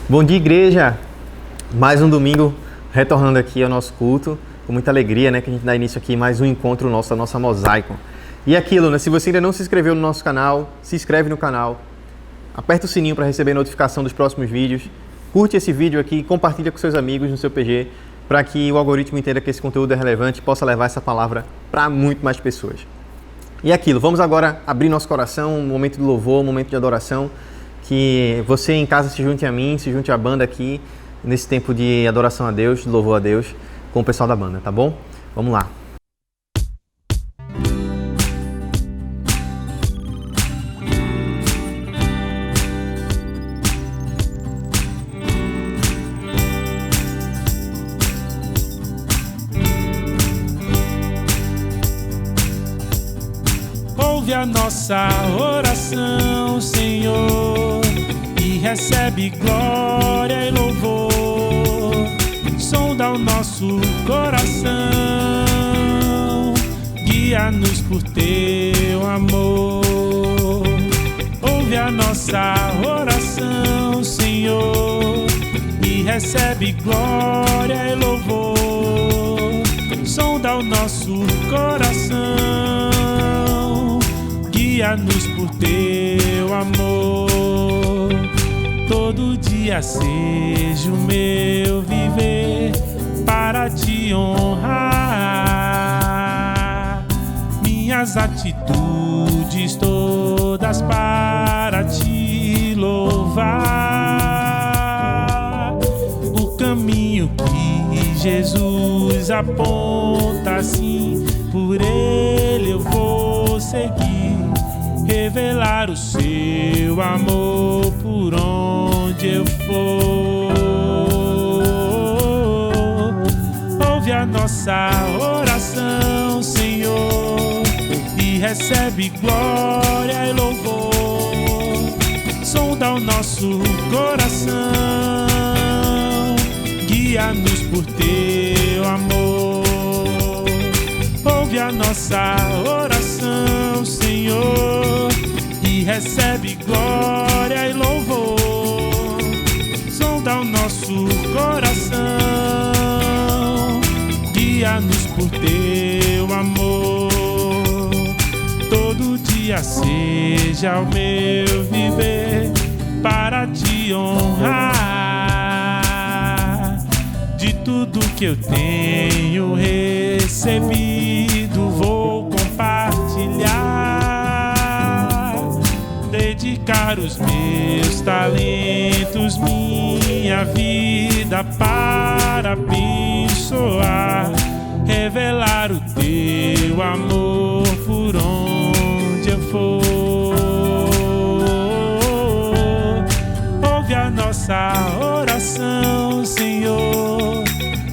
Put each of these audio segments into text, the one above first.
Bom dia, igreja! Mais um domingo retornando aqui ao nosso culto, com muita alegria, né? Que a gente dá início aqui mais um encontro nosso, a nossa Mosaico. E aquilo, né? Se você ainda não se inscreveu no nosso canal, se inscreve no canal, aperta o sininho para receber notificação dos próximos vídeos, curte esse vídeo aqui, compartilha com seus amigos no seu PG, para que o algoritmo entenda que esse conteúdo é relevante e possa levar essa palavra para muito mais pessoas. E aquilo, vamos agora abrir nosso coração, um momento de louvor, um momento de adoração, que você em casa se junte a mim, se junte à banda aqui, nesse tempo de adoração a Deus, de louvor a Deus, com o pessoal da banda, tá bom? Vamos lá! Ouve a nossa oração, Senhor, e recebe glória e louvor. Sonda o nosso coração, guia-nos por teu amor. Ouve a nossa oração, Senhor, e recebe glória e louvor. Sonda o nosso coração, guia-nos por teu amor. Todo dia seja o meu viver para te honrar, minhas atitudes todas para te louvar. O caminho que Jesus aponta, assim por ele eu vou seguir, revelar o seu amor por onde eu for. Ouve a nossa oração, Senhor, e recebe glória e louvor. Sonda o nosso coração, guia-nos por teu amor. Ouve a nossa oração, Senhor, e recebe glória e louvor. Sonda o nosso coração, guia-nos por teu amor. Todo dia seja o meu viver para te honrar. De tudo que eu tenho recebido vou compartilhar, dedicar os meus talentos, minha vida para abençoar, revelar o teu amor por onde eu for. Ouve a nossa oração, Senhor,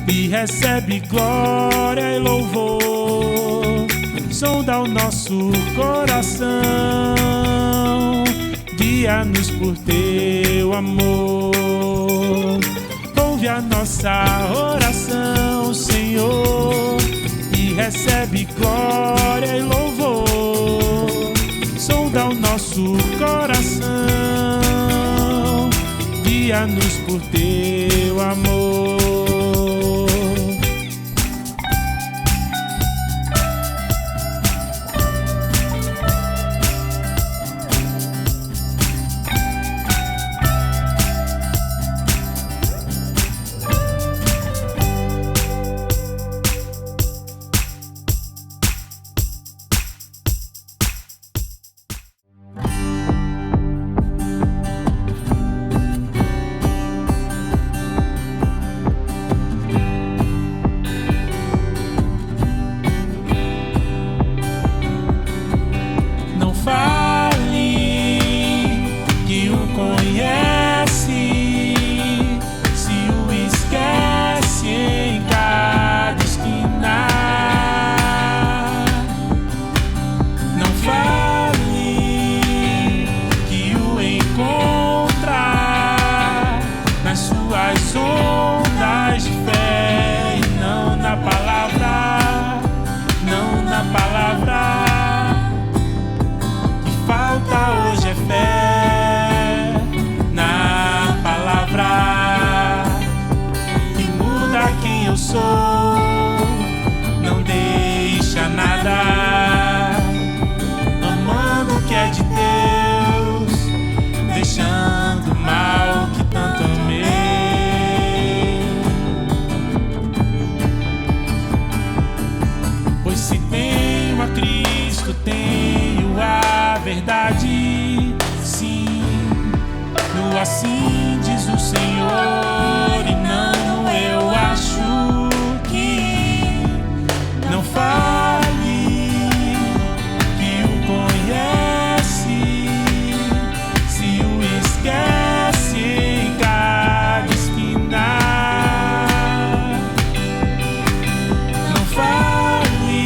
e recebe glória e louvor. Sonda o nosso coração, guia-nos por teu amor. Ouve a nossa oração, Senhor, e recebe glória e louvor. Sonda o nosso coração, guia-nos por teu amor. sou. Não deixa nada, amando o que é de Deus, deixando o mal que tanto amei. Pois se tenho a Cristo, tenho a verdade, sim. No assim diz o Senhor, e não eu acho que não fale que o conhece, se o esquece em cada esquina. Não fale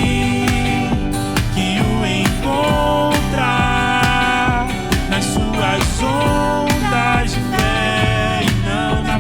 que o encontra nas suas ondas de fé e não na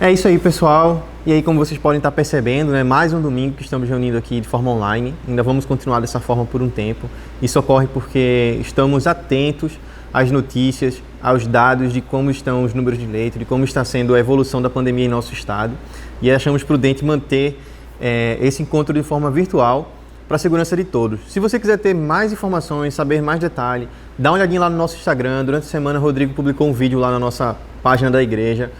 É isso aí, pessoal. E aí, como vocês podem estar percebendo, né, mais um domingo que estamos reunindo aqui de forma online. Ainda vamos continuar dessa forma por um tempo. Isso ocorre porque estamos atentos às notícias, aos dados de como estão os números de leito, de como está sendo a evolução da pandemia em nosso estado. E achamos prudente manter esse encontro de forma virtual para a segurança de todos. Se você quiser ter mais informações, saber mais detalhe, dá uma olhadinha lá no nosso Instagram. Durante a semana, o Rodrigo publicou um vídeo lá na nossa página da igreja,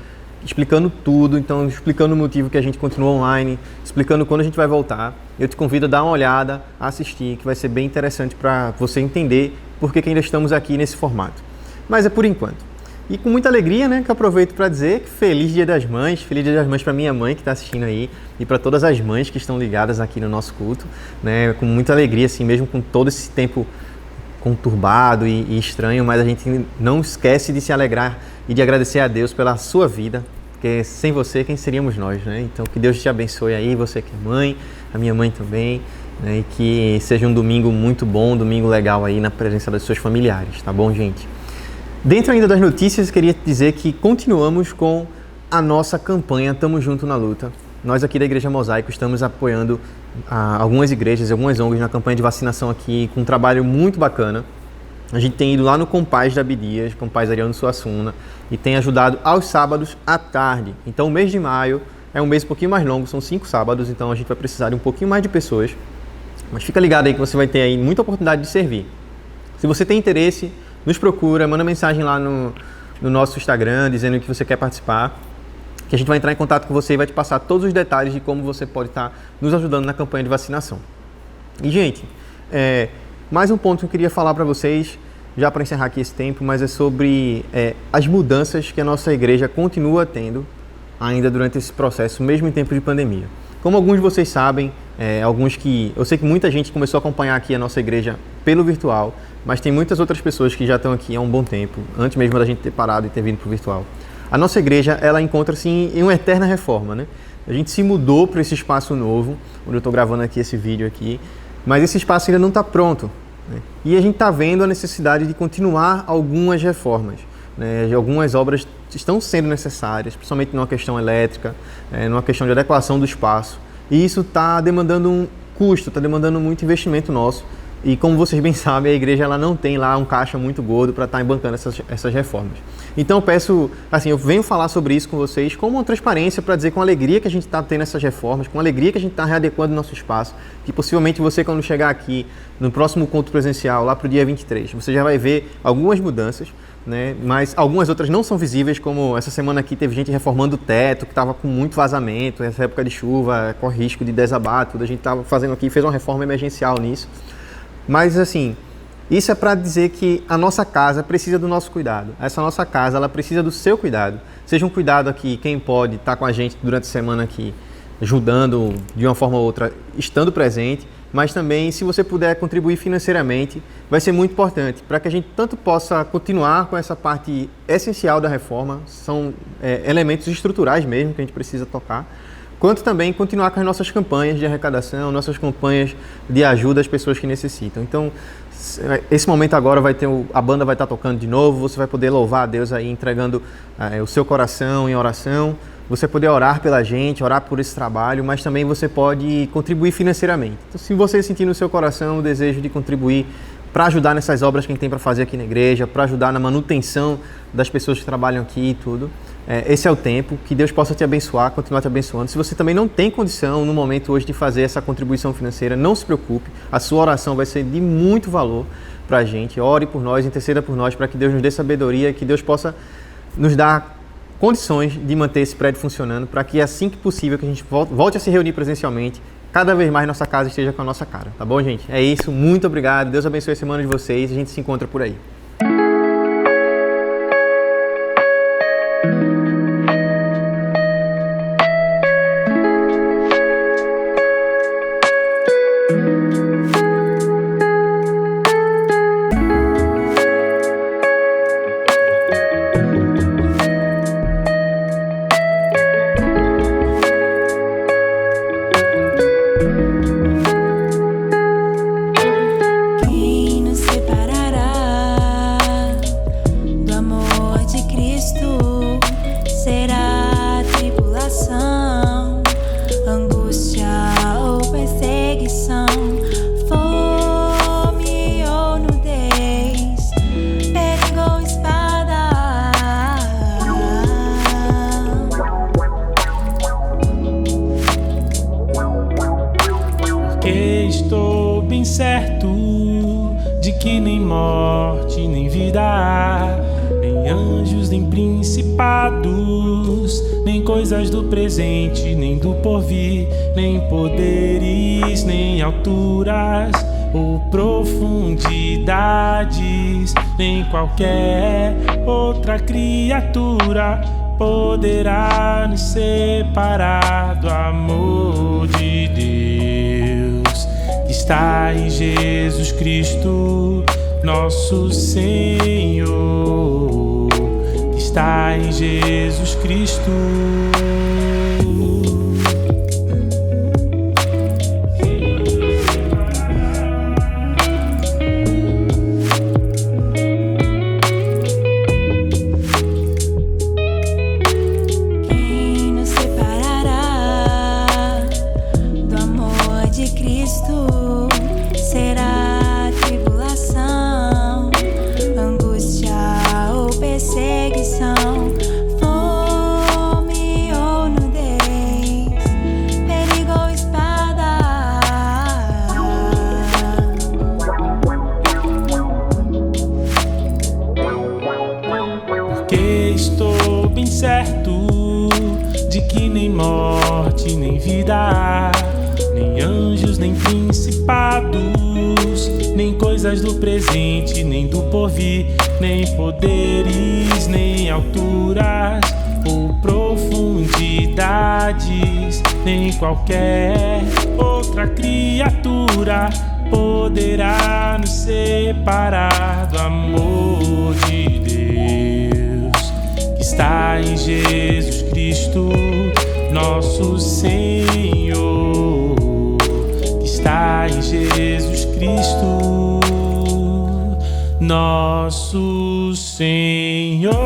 explicando tudo, então explicando o motivo que a gente continua online, explicando quando a gente vai voltar. Eu te convido a dar uma olhada, a assistir, que vai ser bem interessante para você entender por que ainda estamos aqui nesse formato. Mas é por enquanto. E com muita alegria, né, que eu aproveito para dizer que feliz Dia das Mães para minha mãe que está assistindo aí e para todas as mães que estão ligadas aqui no nosso culto, né, com muita alegria, assim, mesmo com todo esse tempo conturbado e estranho, mas a gente não esquece de se alegrar e de agradecer a Deus pela sua vida, porque sem você, quem seríamos nós, né? Então, que Deus te abençoe aí, você que é mãe, a minha mãe também, né? E que seja um domingo muito bom, um domingo legal aí na presença dos seus familiares, tá bom, gente? Dentro ainda das notícias, queria dizer que continuamos com a nossa campanha Tamo Junto na Luta. Nós aqui da Igreja Mosaico estamos apoiando algumas igrejas, algumas ONGs na campanha de vacinação aqui, com um trabalho muito bacana. A gente tem ido lá no Compaz da Abdias, Compaz Ariano Suassuna, e tem ajudado aos sábados à tarde. Então o mês de maio é um mês um pouquinho mais longo, são 5 sábados, então a gente vai precisar de um pouquinho mais de pessoas. Mas fica ligado aí que você vai ter aí muita oportunidade de servir. Se você tem interesse, nos procura, manda mensagem lá no nosso Instagram, dizendo que você quer participar, que a gente vai entrar em contato com você e vai te passar todos os detalhes de como você pode estar nos ajudando na campanha de vacinação. E, gente, mais um ponto que eu queria falar para vocês, já para encerrar aqui esse tempo, mas é sobre as mudanças que a nossa igreja continua tendo ainda durante esse processo, mesmo em tempo de pandemia. Como alguns de vocês sabem, eu sei que muita gente começou a acompanhar aqui a nossa igreja pelo virtual, mas tem muitas outras pessoas que já estão aqui há um bom tempo, antes mesmo da gente ter parado e ter vindo para o virtual. A nossa igreja, ela encontra-se em uma eterna reforma, né? A gente se mudou para esse espaço novo, onde eu estou gravando aqui esse vídeo aqui, mas esse espaço ainda não está pronto, né? E a gente está vendo a necessidade de continuar algumas reformas, né? Algumas obras estão sendo necessárias, principalmente numa questão elétrica, numa questão de adequação do espaço. E isso está demandando um custo, está demandando muito investimento nosso. E como vocês bem sabem, a igreja ela não tem lá um caixa muito gordo para estar bancando essas reformas. Então eu venho falar sobre isso com vocês com uma transparência para dizer com alegria que a gente está tendo essas reformas, com alegria que a gente está readequando o nosso espaço, que possivelmente você, quando chegar aqui no próximo culto presencial, lá para o dia 23, você já vai ver algumas mudanças, né? Mas algumas outras não são visíveis, como essa semana aqui teve gente reformando o teto, que estava com muito vazamento, essa época de chuva, corre risco de desabar, tudo. A gente estava fazendo aqui, fez uma reforma emergencial nisso. Mas assim, isso é para dizer que a nossa casa precisa do nosso cuidado. Essa nossa casa, ela precisa do seu cuidado. Seja um cuidado aqui, quem pode estar com a gente durante a semana aqui, ajudando de uma forma ou outra, estando presente, mas também se você puder contribuir financeiramente, vai ser muito importante para que a gente tanto possa continuar com essa parte essencial da reforma, são elementos estruturais mesmo que a gente precisa tocar, quanto também continuar com as nossas campanhas de arrecadação, nossas campanhas de ajuda às pessoas que necessitam. Então, esse momento agora a banda vai estar tocando de novo, você vai poder louvar a Deus aí, entregando o seu coração em oração, você poder orar pela gente, orar por esse trabalho, mas também você pode contribuir financeiramente. Então, se você sentir no seu coração o desejo de contribuir para ajudar nessas obras que a gente tem para fazer aqui na igreja, para ajudar na manutenção das pessoas que trabalham aqui e tudo, esse é o tempo, que Deus possa te abençoar, continuar te abençoando. Se você também não tem condição no momento hoje de fazer essa contribuição financeira, não se preocupe, a sua oração vai ser de muito valor para a gente. Ore por nós, interceda por nós, para que Deus nos dê sabedoria, que Deus possa nos dar condições de manter esse prédio funcionando, para que assim que possível que a gente volte a se reunir presencialmente, cada vez mais nossa casa esteja com a nossa cara, tá bom, gente? É isso, muito obrigado, Deus abençoe a semana de vocês, a gente se encontra por aí. Quem nos separará certo de que nem morte, nem vida há, nem anjos, nem principados, nem coisas do presente, nem do porvir, nem poderes, nem alturas ou profundidades, nem qualquer outra criatura poderá nos separar do amor de Deus que está em Jesus Cristo, nosso Senhor, que está em Jesus Cristo. Estou bem certo de que nem morte, nem vida há, nem anjos, nem principados, nem coisas do presente, nem do porvir, nem poderes, nem alturas ou profundidades, nem qualquer outra criatura poderá nos separar do amor de Deus que está em Jesus Cristo, nosso Senhor, que está em Jesus Cristo, nosso Senhor.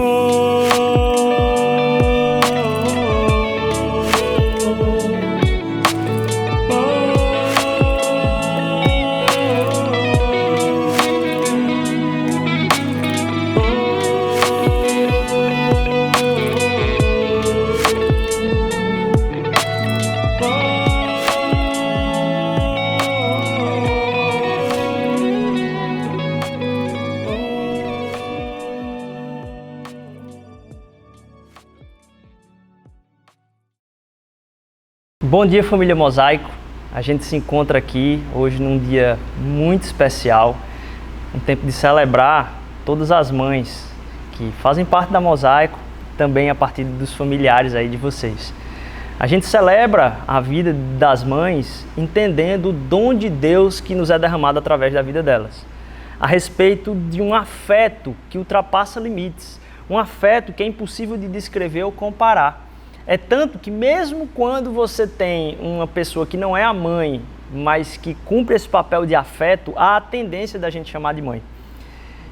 Bom dia, família Mosaico. A gente se encontra aqui hoje num dia muito especial, um tempo de celebrar todas as mães que fazem parte da Mosaico, também a partir dos familiares aí de vocês. A gente celebra a vida das mães entendendo o dom de Deus que nos é derramado através da vida delas, a respeito de um afeto que ultrapassa limites, um afeto que é impossível de descrever ou comparar. É tanto que mesmo quando você tem uma pessoa que não é a mãe, mas que cumpre esse papel de afeto, há a tendência da gente chamar de mãe.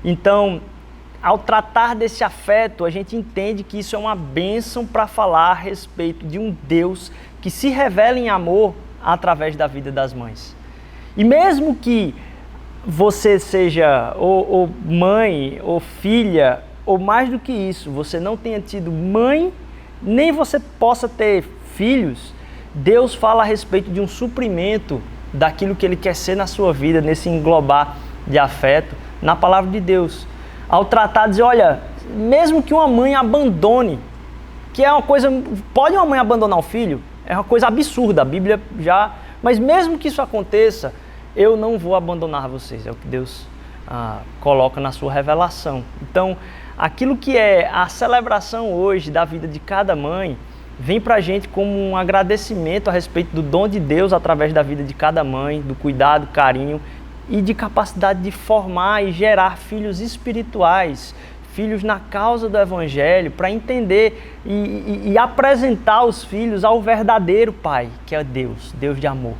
Então, ao tratar desse afeto, a gente entende que isso é uma bênção para falar a respeito de um Deus que se revela em amor através da vida das mães. E mesmo que você seja ou mãe, ou filha, ou mais do que isso, você não tenha tido mãe, nem você possa ter filhos, Deus fala a respeito de um suprimento daquilo que Ele quer ser na sua vida, nesse englobar de afeto, na palavra de Deus. Ao tratar, dizer, olha, mesmo que uma mãe abandone, que é uma coisa, pode uma mãe abandonar o filho? É uma coisa absurda, a Bíblia já, mas mesmo que isso aconteça, eu não vou abandonar vocês, é o que Deus coloca na sua revelação. Então, aquilo que é a celebração hoje da vida de cada mãe vem para a gente como um agradecimento a respeito do dom de Deus através da vida de cada mãe, do cuidado, carinho e de capacidade de formar e gerar filhos espirituais, filhos na causa do Evangelho, para entender e apresentar os filhos ao verdadeiro Pai, que é Deus, Deus de amor.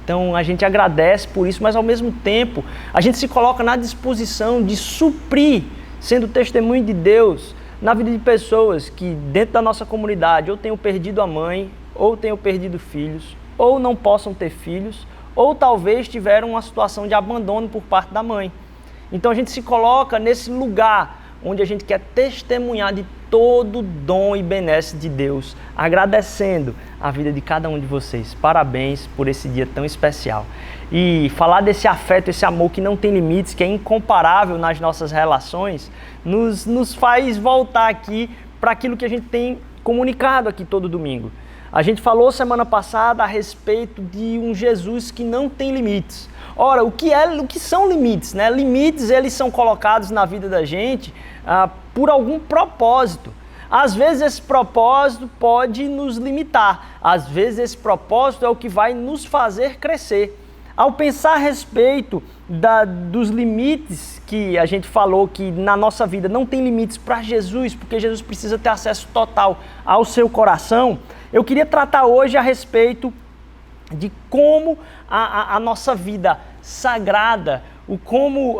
Então a gente agradece por isso, mas ao mesmo tempo a gente se coloca na disposição de suprir, sendo testemunho de Deus na vida de pessoas que dentro da nossa comunidade ou tenham perdido a mãe, ou tenham perdido filhos, ou não possam ter filhos, ou talvez tiveram uma situação de abandono por parte da mãe. Então a gente se coloca nesse lugar onde a gente quer testemunhar de todo dom e benesse de Deus, agradecendo a vida de cada um de vocês. Parabéns por esse dia tão especial. E falar desse afeto, esse amor que não tem limites, que é incomparável nas nossas relações, nos faz voltar aqui para aquilo que a gente tem comunicado aqui todo domingo. A gente falou semana passada a respeito de um Jesus que não tem limites. Ora, o que são limites, né? Limites, eles são colocados na vida da gente por algum propósito. Às vezes esse propósito pode nos limitar. Às vezes esse propósito é o que vai nos fazer crescer. Ao pensar a respeito dos limites que a gente falou que na nossa vida não tem limites para Jesus, porque Jesus precisa ter acesso total ao seu coração, eu queria tratar hoje a respeito de como a nossa vida sagrada, como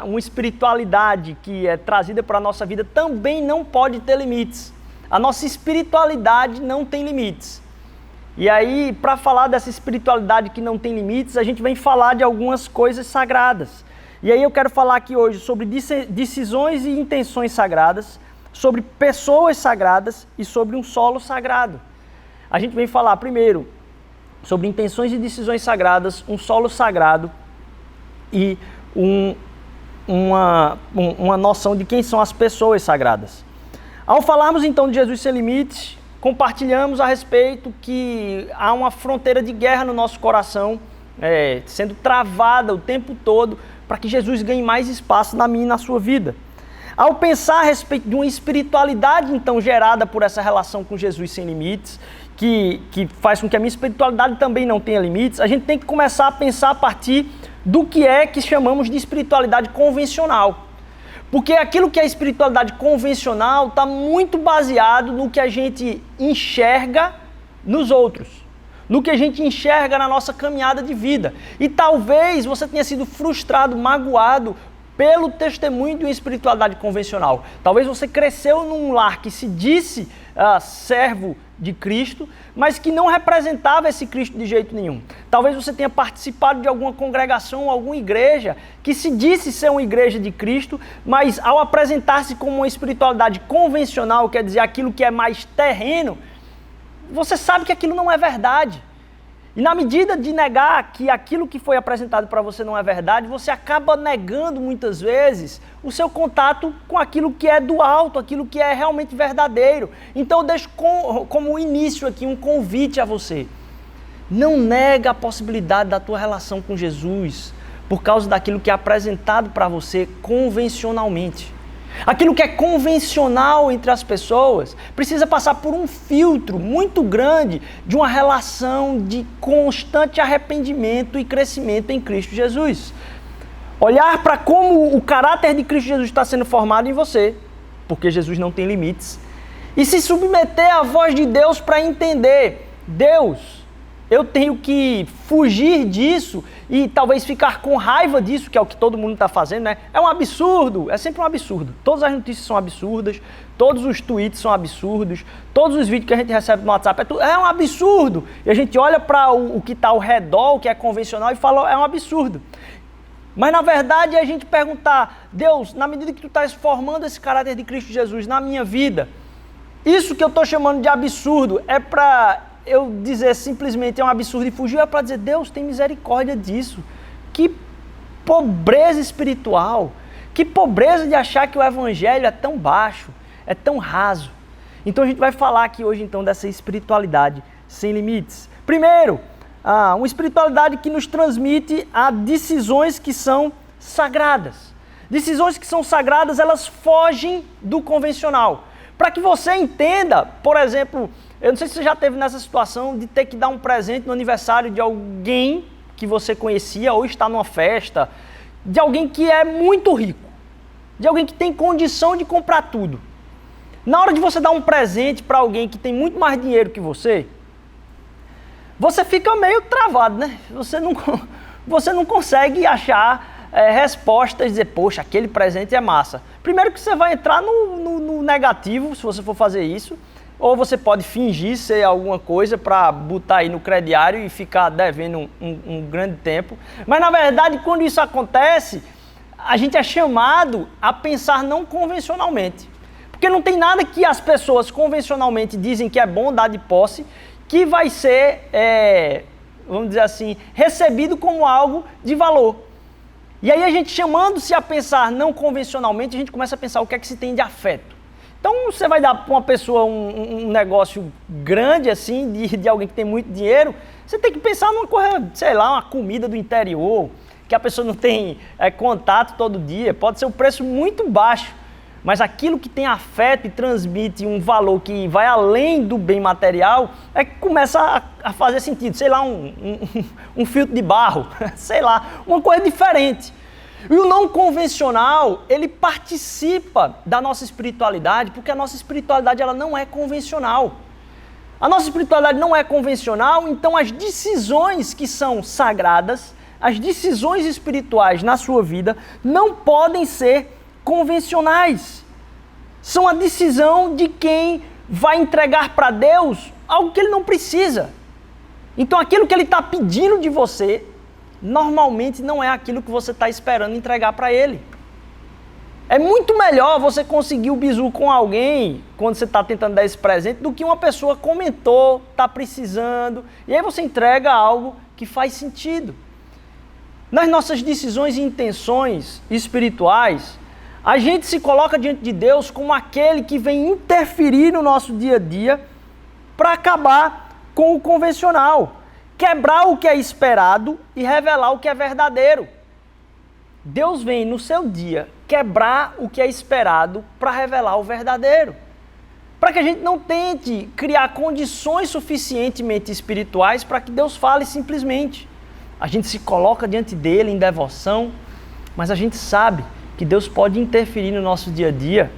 uma espiritualidade que é trazida para a nossa vida também não pode ter limites. A nossa espiritualidade não tem limites. E aí, para falar dessa espiritualidade que não tem limites, a gente vem falar de algumas coisas sagradas. E aí eu quero falar aqui hoje sobre decisões e intenções sagradas, sobre pessoas sagradas e sobre um solo sagrado. A gente vem falar primeiro sobre intenções e decisões sagradas, um solo sagrado e uma noção de quem são as pessoas sagradas. Ao falarmos então de Jesus sem limites, compartilhamos a respeito que há uma fronteira de guerra no nosso coração, sendo travada o tempo todo para que Jesus ganhe mais espaço na minha e na sua vida. Ao pensar a respeito de uma espiritualidade então gerada por essa relação com Jesus sem limites, que faz com que a minha espiritualidade também não tenha limites, a gente tem que começar a pensar a partir do que é que chamamos de espiritualidade convencional. Porque aquilo que é espiritualidade convencional está muito baseado no que a gente enxerga nos outros, no que a gente enxerga na nossa caminhada de vida. E talvez você tenha sido frustrado, magoado pelo testemunho de uma espiritualidade convencional. Talvez você cresceu num lar que se disse servo de Cristo, mas que não representava esse Cristo de jeito nenhum. Talvez você tenha participado de alguma congregação, alguma igreja, que se disse ser uma igreja de Cristo, mas ao apresentar-se como uma espiritualidade convencional, quer dizer, aquilo que é mais terreno, você sabe que aquilo não é verdade. E na medida de negar que aquilo que foi apresentado para você não é verdade, você acaba negando muitas vezes o seu contato com aquilo que é do alto, aquilo que é realmente verdadeiro. Então eu deixo como início aqui um convite a você. Não nega a possibilidade da tua relação com Jesus por causa daquilo que é apresentado para você convencionalmente. Aquilo que é convencional entre as pessoas precisa passar por um filtro muito grande de uma relação de constante arrependimento e crescimento em Cristo Jesus. Olhar para como o caráter de Cristo Jesus está sendo formado em você, porque Jesus não tem limites, e se submeter à voz de Deus para entender: Deus, eu tenho que fugir disso e talvez ficar com raiva disso, que é o que todo mundo está fazendo, né? É um absurdo, é sempre um absurdo. Todas as notícias são absurdas, todos os tweets são absurdos, todos os vídeos que a gente recebe no WhatsApp é um absurdo. E a gente olha para o que está ao redor, o que é convencional, e fala: é um absurdo. Mas na verdade é a gente perguntar: Deus, na medida que tu estás formando esse caráter de Cristo Jesus na minha vida, isso que eu estou chamando de absurdo é para eu dizer simplesmente é um absurdo e fugir, é para dizer: Deus, tem misericórdia disso. Que pobreza espiritual, que pobreza de achar que o evangelho é tão baixo, é tão raso. Então a gente vai falar aqui hoje então dessa espiritualidade sem limites. Primeiro, uma espiritualidade que nos transmite a decisões que são sagradas. Decisões que são sagradas, elas fogem do convencional. Para que você entenda, por exemplo, eu não sei se você já esteve nessa situação de ter que dar um presente no aniversário de alguém que você conhecia ou está numa festa, de alguém que é muito rico, de alguém que tem condição de comprar tudo. Na hora de você dar um presente para alguém que tem muito mais dinheiro que você fica meio travado, né? Você não consegue achar respostas e dizer: poxa, aquele presente é massa. Primeiro que você vai entrar no negativo se você for fazer isso. Ou você pode fingir ser alguma coisa para botar aí no crediário e ficar devendo um grande tempo. Mas na verdade, quando isso acontece, a gente é chamado a pensar não convencionalmente. Porque não tem nada que as pessoas convencionalmente dizem que é bom dar de posse, que vai ser, vamos dizer assim, recebido como algo de valor. E aí a gente, chamando-se a pensar não convencionalmente, a gente começa a pensar o que é que se tem de afeto. Então você vai dar para uma pessoa um negócio grande assim, de alguém que tem muito dinheiro, você tem que pensar numa coisa, sei lá, uma comida do interior, que a pessoa não tem contato todo dia, pode ser um preço muito baixo, mas aquilo que tem afeto e transmite um valor que vai além do bem material, é que começa a fazer sentido, sei lá, um filtro de barro, sei lá, uma coisa diferente. E o não convencional, ele participa da nossa espiritualidade, porque a nossa espiritualidade ela não é convencional. A nossa espiritualidade não é convencional, então as decisões que são sagradas, as decisões espirituais na sua vida não podem ser convencionais. São a decisão de quem vai entregar para Deus algo que ele não precisa. Então aquilo que ele está pedindo de você, normalmente não é aquilo que você está esperando entregar para ele. É muito melhor você conseguir o bizu com alguém quando você está tentando dar esse presente do que uma pessoa comentou, está precisando, e aí você entrega algo que faz sentido. Nas nossas decisões e intenções espirituais, a gente se coloca diante de Deus como aquele que vem interferir no nosso dia a dia para acabar com o convencional, quebrar o que é esperado e revelar o que é verdadeiro. Deus vem no seu dia quebrar o que é esperado para revelar o verdadeiro. Para que a gente não tente criar condições suficientemente espirituais para que Deus fale simplesmente. A gente se coloca diante dele em devoção, mas a gente sabe que Deus pode interferir no nosso dia a dia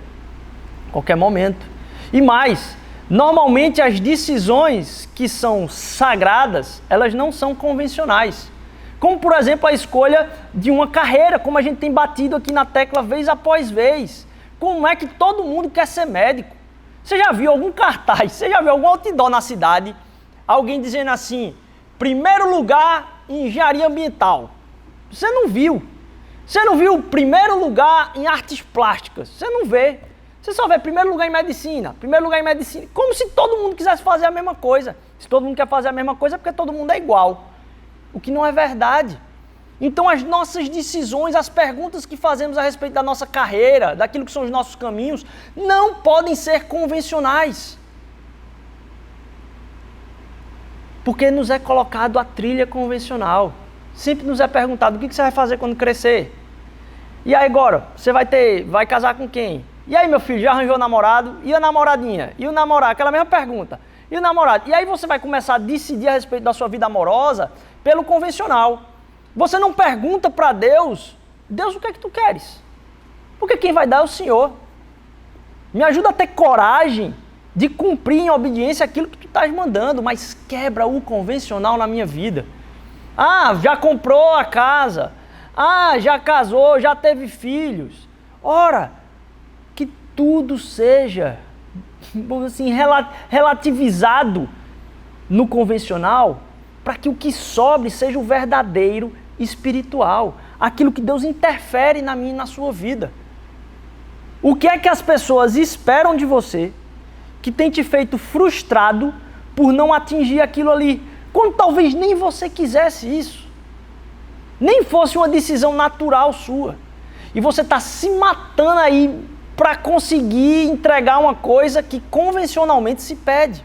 a qualquer momento. E mais, normalmente as decisões que são sagradas, elas não são convencionais. Como, por exemplo, a escolha de uma carreira, como a gente tem batido aqui na tecla vez após vez. Como é que todo mundo quer ser médico? Você já viu algum cartaz, você já viu algum outdoor na cidade, alguém dizendo assim, primeiro lugar em engenharia ambiental? Você não viu. Você não viu primeiro lugar em artes plásticas? Você não vê. Você só vê primeiro lugar em medicina, primeiro lugar em medicina. Como se todo mundo quisesse fazer a mesma coisa. Se todo mundo quer fazer a mesma coisa é porque todo mundo é igual. O que não é verdade. Então as nossas decisões, as perguntas que fazemos a respeito da nossa carreira, daquilo que são os nossos caminhos, não podem ser convencionais. Porque nos é colocado a trilha convencional. Sempre nos é perguntado, o que você vai fazer quando crescer? E aí agora, você vai casar com quem? E aí, meu filho, já arranjou namorado? E a namoradinha? E o namorado? Aquela mesma pergunta. E o namorado? E aí você vai começar a decidir a respeito da sua vida amorosa pelo convencional. Você não pergunta para Deus, Deus, o que é que tu queres? Porque quem vai dar é o Senhor. Me ajuda a ter coragem de cumprir em obediência aquilo que tu estás mandando, mas quebra o convencional na minha vida. Ah, já comprou a casa. Ah, já casou, já teve filhos. Ora, que tudo seja assim, relativizado no convencional, para que o que sobre seja o verdadeiro espiritual, aquilo que Deus interfere na minha e na sua vida. O que é que as pessoas esperam de você que tem te feito frustrado por não atingir aquilo ali, quando talvez nem você quisesse isso, nem fosse uma decisão natural sua, e você está se matando aí para conseguir entregar uma coisa que convencionalmente se pede.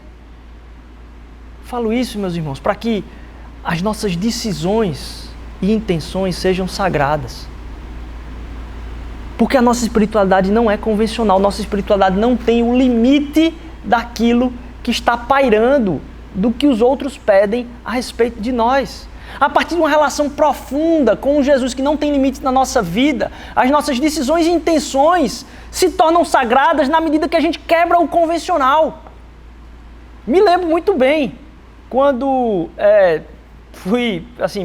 Falo isso, meus irmãos, para que as nossas decisões e intenções sejam sagradas. Porque a nossa espiritualidade não é convencional, nossa espiritualidade não tem o limite daquilo que está pairando, do que os outros pedem a respeito de nós. A partir de uma relação profunda com Jesus que não tem limite na nossa vida, as nossas decisões e intenções se tornam sagradas na medida que a gente quebra o convencional. Me lembro muito bem quando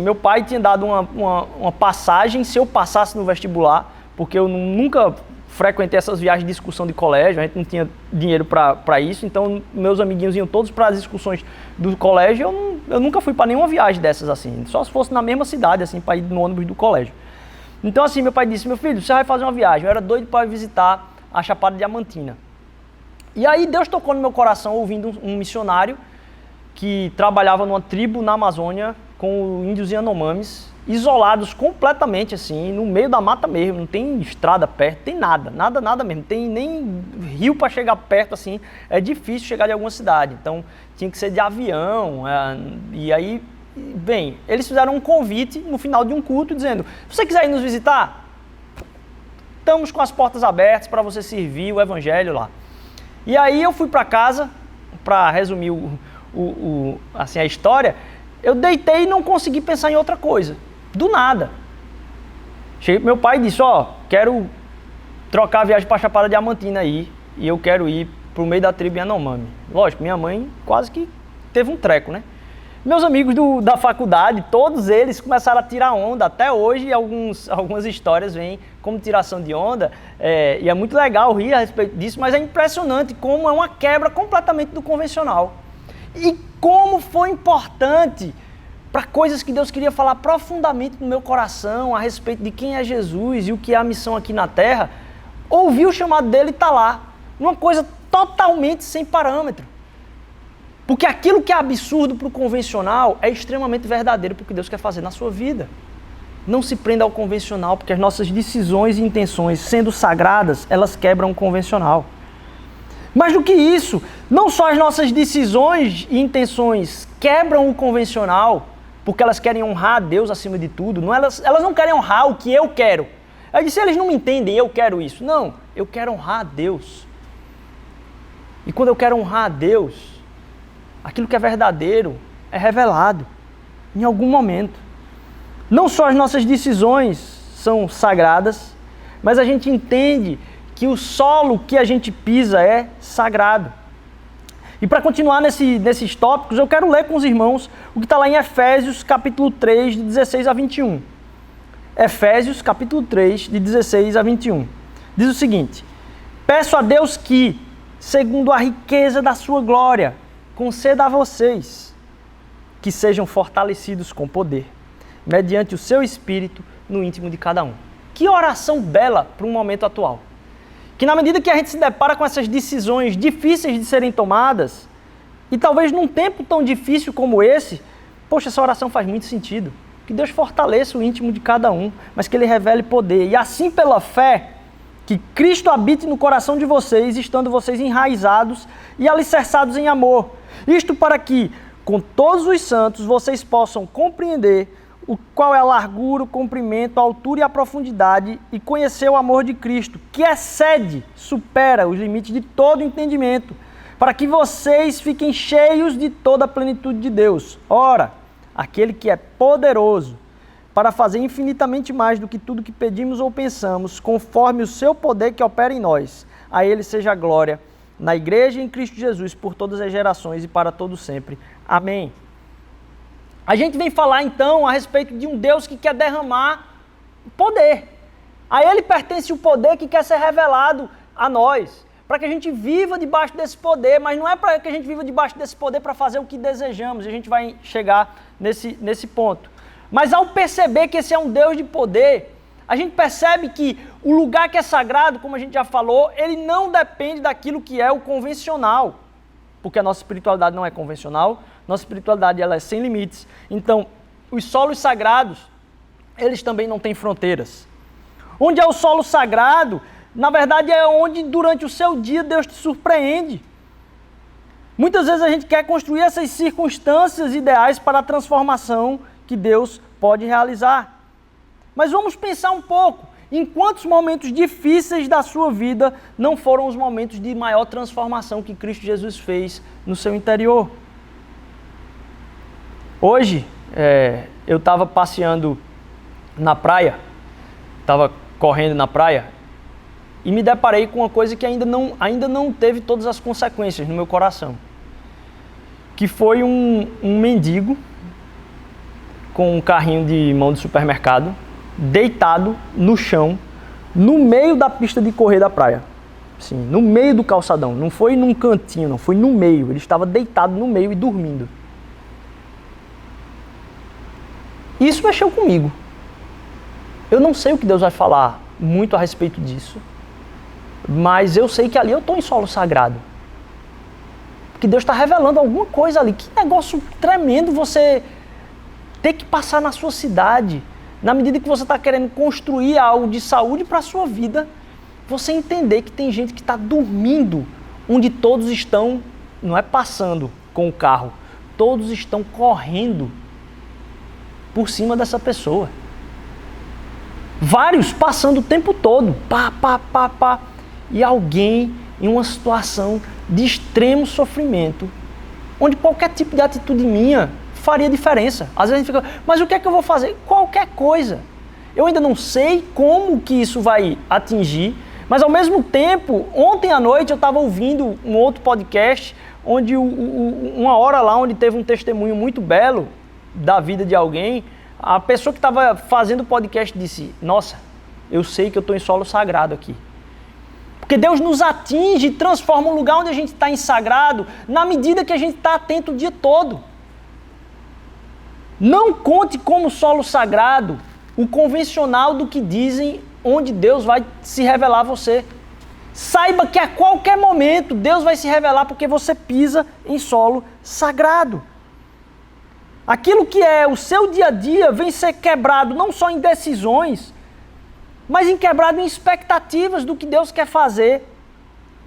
meu pai tinha dado uma passagem, se eu passasse no vestibular, porque eu nunca frequentei essas viagens de excursão de colégio, a gente não tinha dinheiro para isso, então meus amiguinhos iam todos para as excursões do colégio, eu nunca fui para nenhuma viagem dessas assim, só se fosse na mesma cidade, assim, para ir no ônibus do colégio. Então assim, meu pai disse, meu filho, você vai fazer uma viagem, eu era doido para visitar a Chapada Diamantina. E aí Deus tocou no meu coração ouvindo um missionário que trabalhava numa tribo na Amazônia com índios Yanomamis, isolados completamente assim, no meio da mata mesmo, não tem estrada perto, tem nada mesmo, não tem nem rio para chegar perto assim, é difícil chegar de alguma cidade, então tinha que ser de avião, e aí, bem, eles fizeram um convite no final de um culto dizendo, se você quiser ir nos visitar, estamos com as portas abertas para você servir o evangelho lá. E aí eu fui para casa, para resumir assim, a história, eu deitei e não consegui pensar em outra coisa. Do nada. Cheguei pro meu pai e disse, quero trocar a viagem para Chapada Diamantina aí, e eu quero ir pro meio da tribo Yanomami. Lógico, minha mãe quase que teve um treco, né? Meus amigos da faculdade, todos eles começaram a tirar onda. Até hoje, algumas histórias vêm como tiração de onda, e é muito legal rir a respeito disso, mas é impressionante como é uma quebra completamente do convencional. E como foi importante para coisas que Deus queria falar profundamente no meu coração a respeito de quem é Jesus e o que é a missão aqui na Terra, ouvir o chamado dele e estar lá, uma coisa totalmente sem parâmetro. Porque aquilo que é absurdo para o convencional é extremamente verdadeiro para o que Deus quer fazer na sua vida. Não se prenda ao convencional, porque as nossas decisões e intenções, sendo sagradas, elas quebram o convencional. Mais do que isso, não só as nossas decisões e intenções quebram o convencional, porque elas querem honrar a Deus acima de tudo, elas não querem honrar o que eu quero. Eu disse, eles não me entendem, eu quero isso. Não, eu quero honrar a Deus. E quando eu quero honrar a Deus, aquilo que é verdadeiro é revelado em algum momento. Não só as nossas decisões são sagradas, mas a gente entende que o solo que a gente pisa é sagrado. E para continuar nesses tópicos, eu quero ler com os irmãos o que está lá em Efésios capítulo 3, de 16 a 21. Efésios capítulo 3, de 16 a 21. Diz o seguinte: peço a Deus que, segundo a riqueza da sua glória, conceda a vocês que sejam fortalecidos com poder, mediante o seu Espírito no íntimo de cada um. Que oração bela para um momento atual. Que na medida que a gente se depara com essas decisões difíceis de serem tomadas, e talvez num tempo tão difícil como esse, poxa, essa oração faz muito sentido. Que Deus fortaleça o íntimo de cada um, mas que Ele revele poder. E assim pela fé, que Cristo habite no coração de vocês, estando vocês enraizados e alicerçados em amor. Isto para que, com todos os santos, vocês possam compreender qual é a largura, o comprimento, a altura e a profundidade, e conhecer o amor de Cristo, que excede, supera os limites de todo entendimento, para que vocês fiquem cheios de toda a plenitude de Deus. Ora, aquele que é poderoso para fazer infinitamente mais do que tudo que pedimos ou pensamos, conforme o seu poder que opera em nós, a Ele seja a glória, na Igreja e em Cristo Jesus, por todas as gerações e para todo sempre. Amém. A gente vem falar então a respeito de um Deus que quer derramar poder. A Ele pertence o poder que quer ser revelado a nós, para que a gente viva debaixo desse poder, mas não é para que a gente viva debaixo desse poder para fazer o que desejamos, e a gente vai chegar nesse ponto. Mas ao perceber que esse é um Deus de poder, a gente percebe que o lugar que é sagrado, como a gente já falou, ele não depende daquilo que é o convencional, porque a nossa espiritualidade não é convencional, nossa espiritualidade ela é sem limites. Então, os solos sagrados, eles também não têm fronteiras. Onde é o solo sagrado, na verdade é onde durante o seu dia Deus te surpreende. Muitas vezes a gente quer construir essas circunstâncias ideais para a transformação que Deus pode realizar. Mas vamos pensar um pouco, em quantos momentos difíceis da sua vida não foram os momentos de maior transformação que Cristo Jesus fez no seu interior? Hoje, eu estava passeando na praia, estava correndo na praia, e me deparei com uma coisa que ainda não teve todas as consequências no meu coração. Que foi um mendigo com um carrinho de mão de supermercado, deitado no chão, no meio da pista de correr da praia. Sim, no meio do calçadão. Não foi num cantinho, não. Foi no meio. Ele estava deitado no meio e dormindo. Isso mexeu comigo. Eu não sei o que Deus vai falar muito a respeito disso, mas eu sei que ali eu estou em solo sagrado. Porque Deus está revelando alguma coisa ali. Que negócio tremendo você ter que passar na sua cidade, na medida que você está querendo construir algo de saúde para a sua vida, você entender que tem gente que está dormindo, onde todos estão, não é passando com o carro, todos estão correndo por cima dessa pessoa. Vários passando o tempo todo, pá, e alguém em uma situação de extremo sofrimento, onde qualquer tipo de atitude minha faria diferença. Às vezes a gente fica, mas o que é que eu vou fazer? Qualquer coisa. Eu ainda não sei como que isso vai atingir, mas ao mesmo tempo, ontem à noite eu estava ouvindo um outro podcast, onde uma hora lá, onde teve um testemunho muito belo da vida de alguém, a pessoa que estava fazendo o podcast disse, nossa, eu sei que eu estou em solo sagrado aqui. Porque Deus nos atinge e transforma um lugar onde a gente está em sagrado, na medida que a gente está atento o dia todo. Não conte como solo sagrado o convencional do que dizem onde Deus vai se revelar a você. Saiba que a qualquer momento Deus vai se revelar porque você pisa em solo sagrado. Aquilo que é o seu dia a dia vem ser quebrado não só em decisões, mas quebrado em expectativas do que Deus quer fazer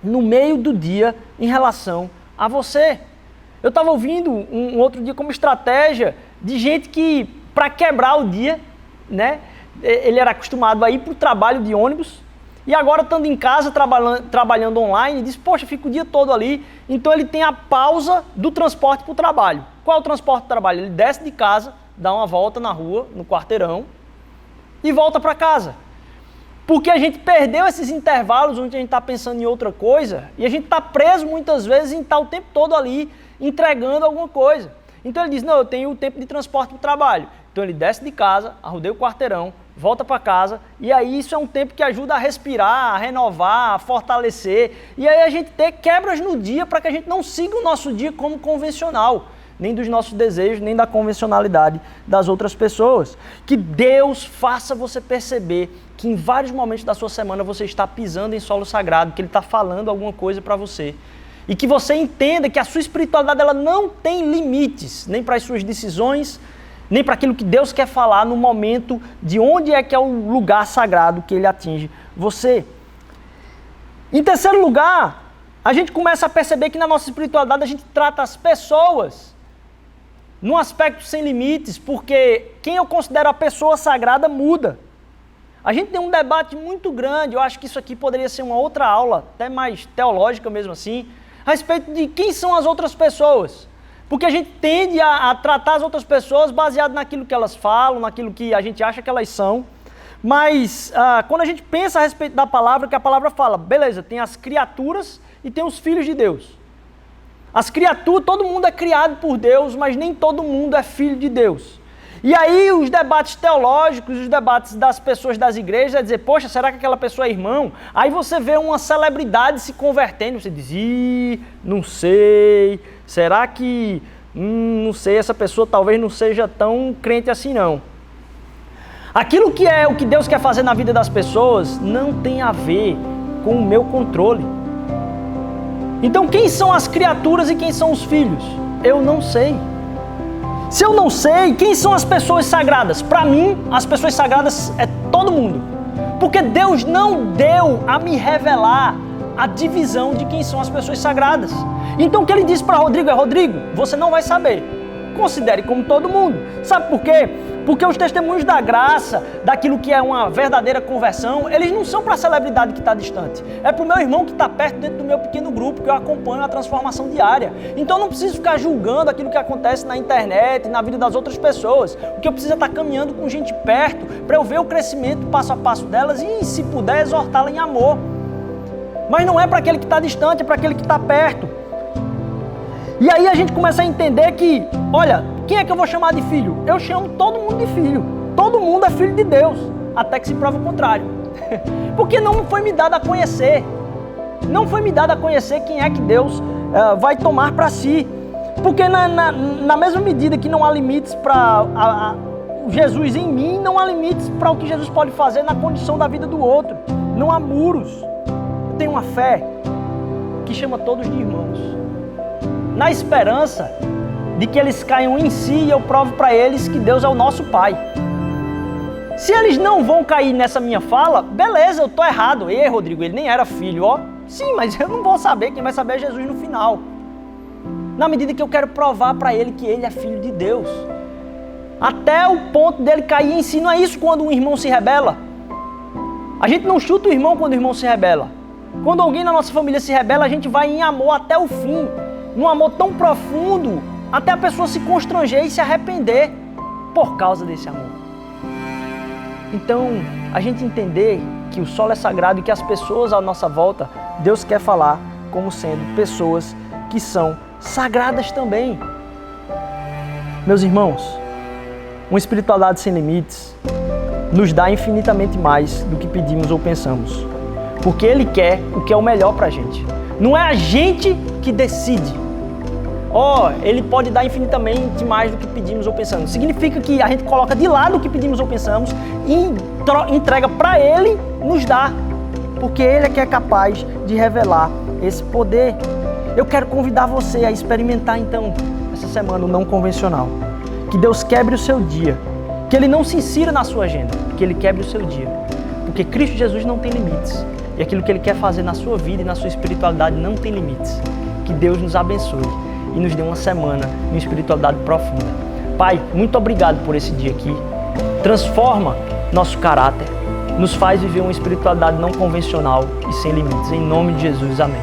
no meio do dia em relação a você. Eu estava ouvindo um outro dia como estratégia de gente que, para quebrar o dia, né, ele era acostumado a ir para o trabalho de ônibus e agora, estando em casa, trabalhando online, diz, poxa, fica o dia todo ali, então ele tem a pausa do transporte para o trabalho. Qual é o transporte para o trabalho? Ele desce de casa, dá uma volta na rua, no quarteirão, e volta para casa. Porque a gente perdeu esses intervalos onde a gente está pensando em outra coisa e a gente está preso muitas vezes em estar o tempo todo ali entregando alguma coisa. Então ele diz, não, eu tenho o tempo de transporte para o trabalho. Então ele desce de casa, arrodeia o quarteirão, volta para casa e aí isso é um tempo que ajuda a respirar, a renovar, a fortalecer. E aí a gente tem quebras no dia para que a gente não siga o nosso dia como convencional, nem dos nossos desejos, nem da convencionalidade das outras pessoas. Que Deus faça você perceber que em vários momentos da sua semana você está pisando em solo sagrado, que Ele está falando alguma coisa para você. E que você entenda que a sua espiritualidade ela não tem limites, nem para as suas decisões, nem para aquilo que Deus quer falar no momento de onde é que é o lugar sagrado que Ele atinge você. Em terceiro lugar, a gente começa a perceber que na nossa espiritualidade a gente trata as pessoas num aspecto sem limites, porque quem eu considero a pessoa sagrada muda. A gente tem um debate muito grande, eu acho que isso aqui poderia ser uma outra aula, até mais teológica mesmo assim, a respeito de quem são as outras pessoas. Porque a gente tende a tratar as outras pessoas baseado naquilo que elas falam, naquilo que a gente acha que elas são. Mas quando a gente pensa a respeito da palavra, que a palavra fala, beleza, tem as criaturas e tem os filhos de Deus. As criaturas, todo mundo é criado por Deus, mas nem todo mundo é filho de Deus. E aí os debates teológicos, os debates das pessoas das igrejas, é dizer, poxa, será que aquela pessoa é irmão? Aí você vê uma celebridade se convertendo, você diz, não sei, será que, não sei, essa pessoa talvez não seja tão crente assim não. Aquilo que é o que Deus quer fazer na vida das pessoas não tem a ver com o meu controle. Então quem são as criaturas e quem são os filhos? Eu não sei. Se eu não sei, quem são as pessoas sagradas? Para mim, as pessoas sagradas é todo mundo. Porque Deus não deu a me revelar a divisão de quem são as pessoas sagradas. Então o que ele disse para Rodrigo é, Rodrigo, você não vai saber. Considere como todo mundo. Sabe por quê? Porque os testemunhos da graça, daquilo que é uma verdadeira conversão, eles não são para a celebridade que está distante. É para o meu irmão que está perto dentro do meu pequeno grupo, que eu acompanho a transformação diária. Então eu não preciso ficar julgando aquilo que acontece na internet, na vida das outras pessoas. O que eu preciso é estar caminhando com gente perto, para eu ver o crescimento passo a passo delas e, se puder, exortá-la em amor. Mas não é para aquele que está distante, é para aquele que está perto. E aí a gente começa a entender que, olha, quem é que eu vou chamar de filho? Eu chamo todo mundo de filho. Todo mundo é filho de Deus, até que se prova o contrário. Porque não foi me dado a conhecer. Não foi me dado a conhecer quem é que Deus vai tomar para si. Porque na mesma medida que não há limites para Jesus em mim, não há limites para o que Jesus pode fazer na condição da vida do outro. Não há muros. Eu tenho uma fé que chama todos de irmãos. na esperança de que eles caiam em si e eu provo para eles que Deus é o nosso Pai. Se eles não vão cair nessa minha fala, beleza, eu tô errado. Ei, Rodrigo, ele nem era filho, ó. Sim, mas eu não vou saber, quem vai saber é Jesus no final. Na medida que eu quero provar para ele que ele é filho de Deus. Até o ponto dele cair em si. Não é isso quando um irmão se rebela. A gente não chuta o irmão quando o irmão se rebela. Quando alguém na nossa família se rebela, a gente vai em amor até o fim. Num amor tão profundo, até a pessoa se constranger e se arrepender por causa desse amor. Então, a gente entender que o solo é sagrado e que as pessoas à nossa volta, Deus quer falar como sendo pessoas que são sagradas também. Meus irmãos, uma espiritualidade sem limites nos dá infinitamente mais do que pedimos ou pensamos. Porque Ele quer o que é o melhor pra gente. Não é a gente que decide. Ele pode dar infinitamente mais do que pedimos ou pensamos. Significa que a gente coloca de lado o que pedimos ou pensamos e entrega para Ele nos dar. Porque Ele é que é capaz de revelar esse poder. Eu quero convidar você a experimentar então, essa semana, o não convencional. Que Deus quebre o seu dia. Que Ele não se insira na sua agenda. Que Ele quebre o seu dia. Porque Cristo Jesus não tem limites. E aquilo que Ele quer fazer na sua vida e na sua espiritualidade não tem limites. Que Deus nos abençoe e nos dê uma semana de espiritualidade profunda. Pai, muito obrigado por esse dia aqui. Transforma nosso caráter. Nos faz viver uma espiritualidade não convencional e sem limites. Em nome de Jesus, amém.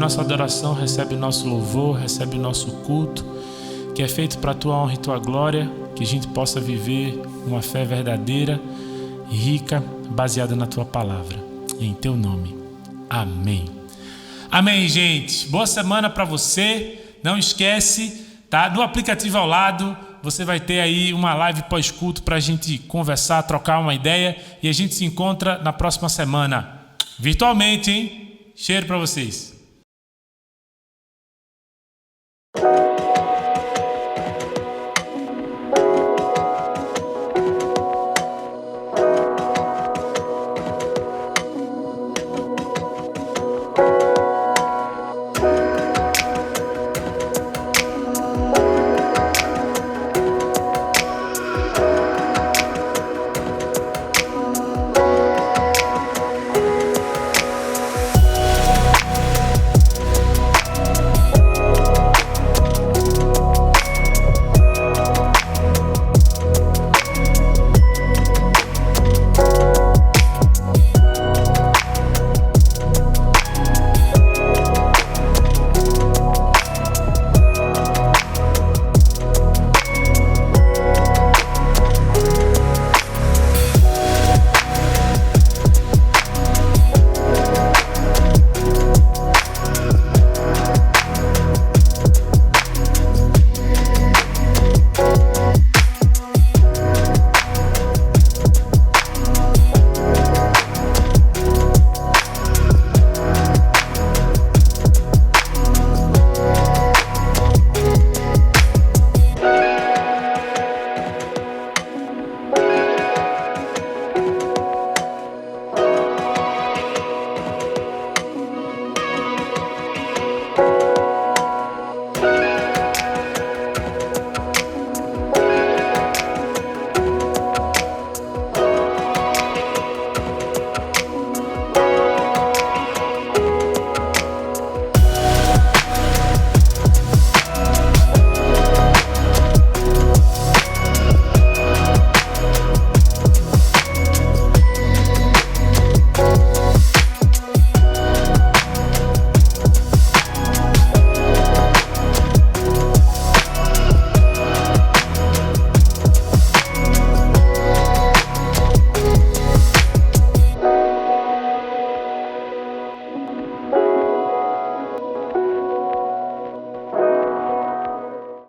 nossa adoração, recebe o nosso louvor, recebe o nosso culto, que é feito para a tua honra e tua glória, que a gente possa viver uma fé verdadeira e rica, baseada na tua palavra. Em teu nome. Amém. Amém, gente. Boa semana para você. Não esquece, tá? No aplicativo ao lado, você vai ter aí uma live pós-culto para a gente conversar, trocar uma ideia, e a gente se encontra na próxima semana. Virtualmente, hein? Cheiro para vocês.